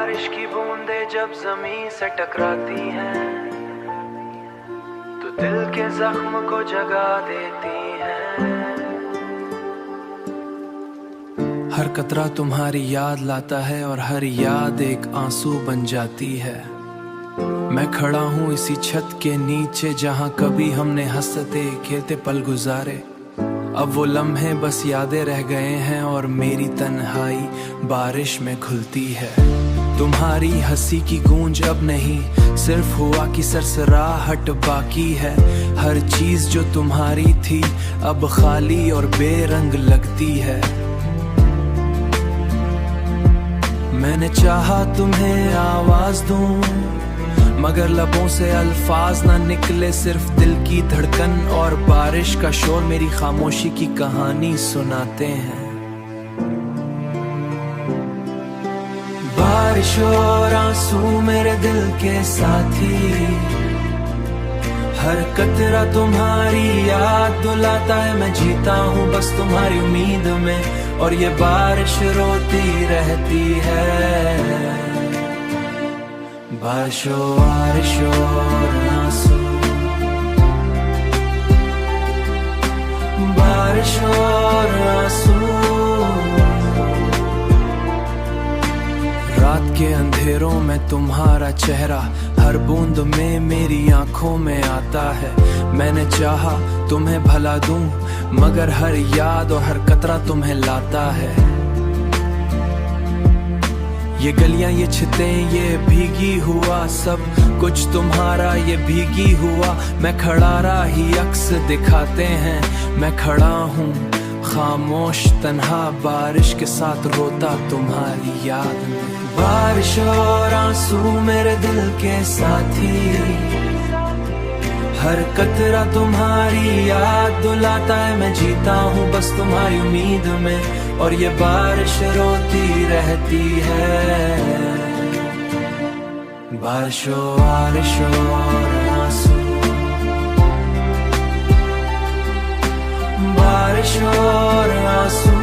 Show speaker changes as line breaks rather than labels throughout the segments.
बारिश की बूंदें जब जमीन से टकराती हैं तो दिल के जख्म को जगा देती हैं।
हर कतरा तुम्हारी याद लाता है और हर याद एक आंसू बन जाती है। मैं खड़ा हूँ इसी छत के नीचे जहाँ कभी हमने हंसते खेलते पल गुजारे। अब वो लम्हे बस यादें रह गए हैं और मेरी तन्हाई बारिश में घुलती है। तुम्हारी हंसी की गूंज अब नहीं, सिर्फ हुआ की सरसराहट बाकी है। हर चीज जो तुम्हारी थी अब खाली और बेरंग लगती है। मैंने चाहा तुम्हें आवाज दूं मगर लबों से अल्फाज ना निकले, सिर्फ दिल की धड़कन और बारिश का शोर मेरी खामोशी की कहानी सुनाते हैं। बारिश और आंसू मेरे दिल के साथी, हर कतरा तुम्हारी याद दिलाता है। मैं जीता हूँ बस तुम्हारी उम्मीद में और ये बारिश रोती रहती है। बारिश और आंसू, बारिश और आंसू। रात के अंधेरों में तुम्हारा चेहरा हर बूंद में मेरी आंखों में आता है। मैंने चाहा तुम्हें भला दूं मगर हर याद और हर कतरा तुम्हें लाता है। ये गलियां ये छितें ये भीगी हुआ सब कुछ तुम्हारा ये भीगी हुआ। मैं खड़ा रहा ही अक्स दिखाते हैं। मैं खड़ा हूँ खामोश तन्हा बारिश के साथ रोता तुम्हारी याद में। बारिश और आंसू मेरे दिल के साथी, हर कतरा तुम्हारी याद दिलाता है। मैं जीता हूँ बस तुम्हारी उम्मीद में और ये बारिश रोती रहती है। बारिश और आंसू, बारिश और आंसू।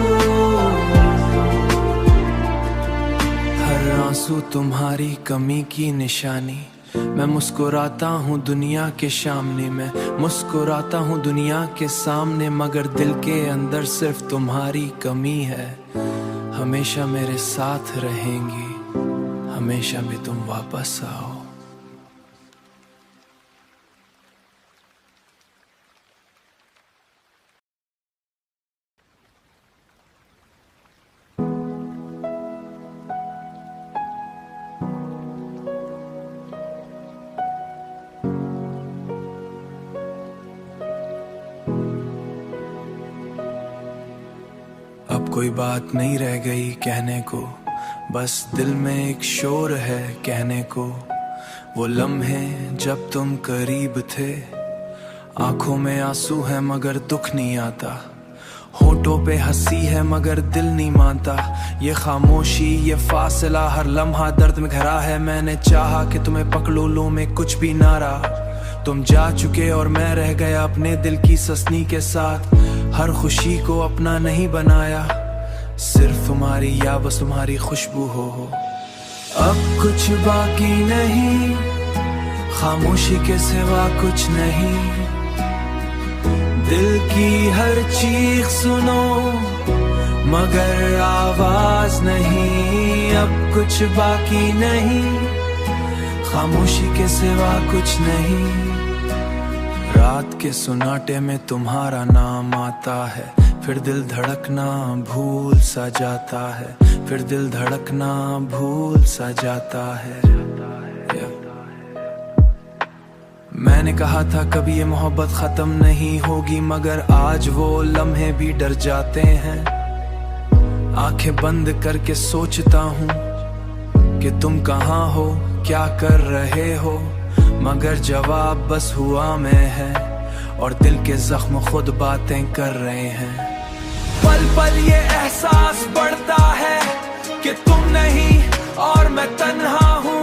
हर आंसू तुम्हारी कमी की निशानी। मैं मुस्कुराता हूँ दुनिया के सामने, मैं मुस्कुराता हूँ दुनिया के सामने मगर दिल के अंदर सिर्फ तुम्हारी कमी है। हमेशा मेरे साथ रहेंगी, हमेशा भी तुम वापस आओ। अब कोई बात नहीं रह गई कहने को, बस दिल में एक शोर है कहने को। वो लम्हे जब तुम करीब थे, आंखों में आंसू है मगर दुख नहीं आता। होठों पे हंसी है मगर दिल नहीं मानता। ये खामोशी ये फासला हर लम्हा दर्द में घरा है। मैंने चाहा कि तुम्हें पकड़ो लो में कुछ भी ना रहा। तुम जा चुके और मैं रह गया अपने दिल की ससनी के साथ। हर खुशी को अपना नहीं बनाया, सिर्फ तुम्हारी या बस तुम्हारी खुशबू हो। अब कुछ बाकी नहीं, खामोशी के सिवा कुछ नहीं। दिल की हर चीख सुनो मगर आवाज नहीं। अब कुछ बाकी नहीं, खामोशी के सिवा कुछ नहीं। रात के सुनाटे में तुम्हारा नाम आता है, फिर दिल धड़कना भूल सा जाता है। फिर दिल धड़कना भूल सा जाता है। मैंने कहा था कभी ये मोहब्बत खत्म नहीं होगी मगर आज वो लम्हे भी डर जाते हैं। आंखें बंद करके सोचता हूँ कि तुम कहाँ हो क्या कर रहे हो, मगर जवाब बस हुआ में है और दिल के जख्म खुद बातें कर रहे हैं। पल पल ये एहसास बढ़ता है कि तुम नहीं और मैं तन्हा हूँ।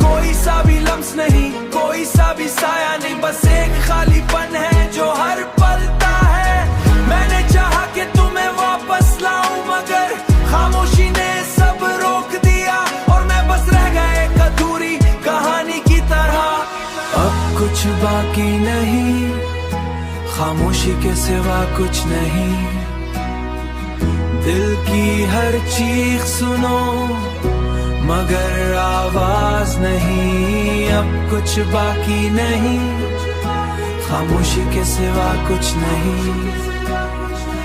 कोई सा भी लम्स नहीं, कोई सा भी साया नहीं, बस एक खालीपन है जो हर पलता है। मैंने चाहा कि तुम्हें वापस लाऊं मगर खामोशी ने सब रोक दिया और मैं कुछ बाकी नहीं, खामोशी के सिवा कुछ नहीं। दिल की हर चीख सुनो मगर आवाज नहीं। अब कुछ बाकी नहीं, खामोशी के सिवा कुछ नहीं।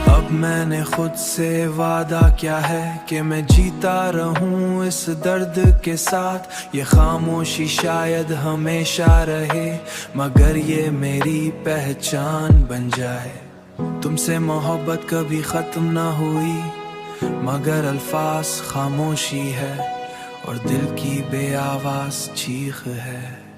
अब मैंने खुद से वादा किया है कि मैं जीता रहूं इस दर्द के साथ। ये खामोशी शायद हमेशा रहे, मगर ये मेरी पहचान बन जाए। तुमसे मोहब्बत कभी खत्म ना हुई, मगर अल्फाज खामोशी है और दिल की बेआवाज चीख है।